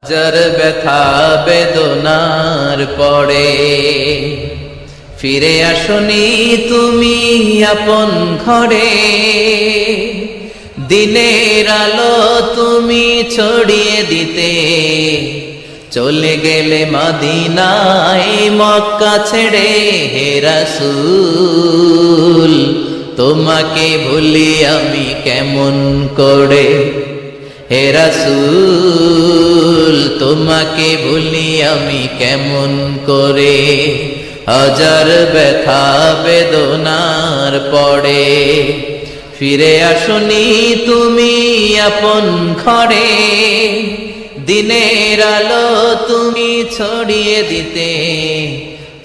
হাজার ব্যথা বেদনার পরে ফিরে আসনি তুমি আপন ঘরে। দিনের আলো তুমি ছড়িয়ে দিতে চলে গেলে মদিনায় মক্কা ছেড়ে। হে রাসূল তোমাকে ভুলি আমি কেমন করে। হে রাসূল তোমাকে ভুলি আমি কেমন করে। হাজার ব্যথা বেদনার পরে ফিরে আসনি তুমি আপন ঘরে। দিনের আলো তুমি ছড়িয়ে দিতে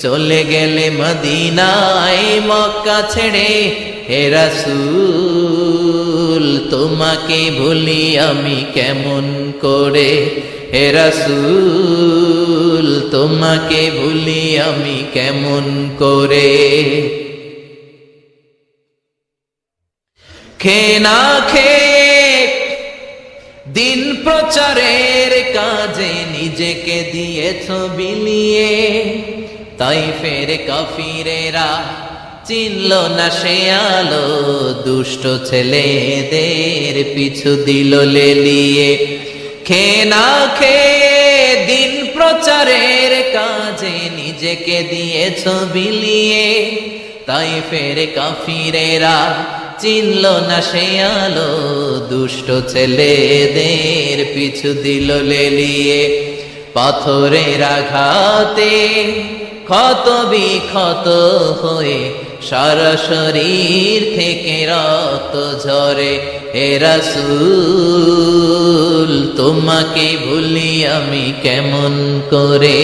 চলে গেলে মদিনায় মক্কা ছেড়ে। হে রাসূল তোমাকে ভুলি আমি কেমন করে। হে রাসূল তোমাকে ভুলি আমি কেমন করে। খেয়ে না খেয়ে দিন প্রচারের কাজে নিজেকে দিয়েছ বিলিয়ে। তাইফের কাফিরেরা চিনল না সে আলো, দুষ্ট ছেলেদের পিছু দিল লেলিয়ে। খেয়ে না খেয়ে দিন প্রচারের কাজে নিজেকে দিয়েছ বিলিয়ে। তাইফের কাফিরেরা চিনল না সে আলো, দুষ্ট ছেলেদের পিছু দিল লেলিয়ে। পাথরের আঘাতে ক্ষত বিক্ষত হয়ে সারা শরীর থেকে রক্ত ঝরে। হে রাসূল তোমাকে ভুলি আমি কেমন করে।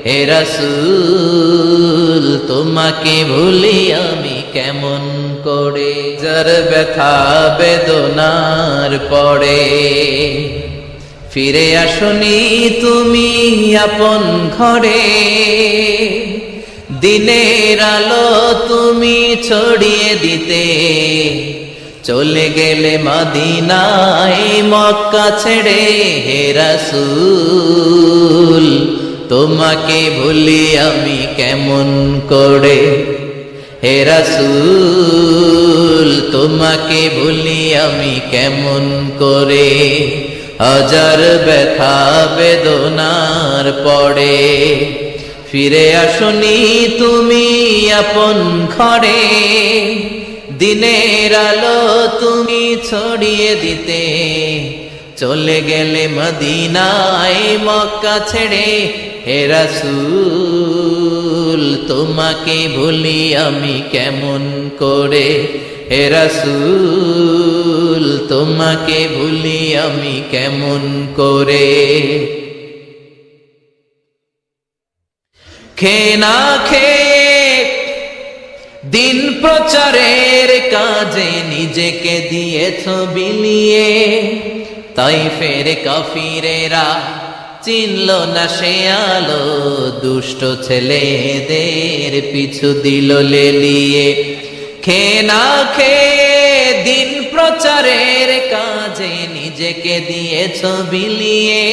হে রাসূল তোমাকে ভুলি আমি কেমন করে। যার ব্যথা বেদনার পরে ফিরে আসনি তুমি আপন ঘরে। দিনের আলো তুমি ছড়িয়ে দিতে চলে গেলে মদিনায় মক্কা ছেড়ে। হে রাসূল তোমাকে ভুলি আমি কেমন করে। হে রাসূল তোমাকে ভুলি আমি কেমন করে। হাজার ব্যথা বেদনার পরে ফিরে আসনি তুমি আপন ঘরে। দিনের আলো তুমি ছড়িয়ে দিতে চলে গেলে মদিনায় মক্কা ছেড়ে। হে রাসূল তোমাকে ভুলি আমি কেমন করে। হে রাসূল তোমাকে ভুলি আমি কেমন করে। খেয়ে না খেয়ে দিন প্রচারের কাজে নিজেকে দিয়েছ বিলিয়ে। তাইফের কাফিরেরা চিনল না সে আলো, দুষ্ট ছেলেদের পিছু দিল লেলিয়ে। খেয়ে না খেয়ে দিন প্রচারের কাজে নিজেকে দিয়েছ বিলিয়ে।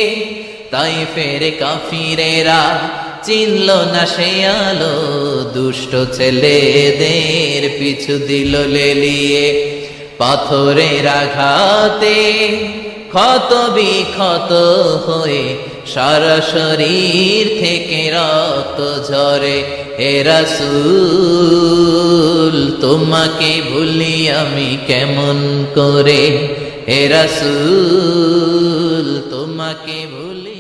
তাইফের কাফিরেরা চিনল না সে আলো, দুষ্ট ছেলেদের পিছু দিল লেলিয়ে। পাথরের আঘাতে ক্ষত বিক্ষত হয়ে সারা শরীর থেকে রক্ত ঝরে। হে রাসূল তোমাকে ভুলি আমি কেমন করে। হে রাসূল তোমাকে ভুলি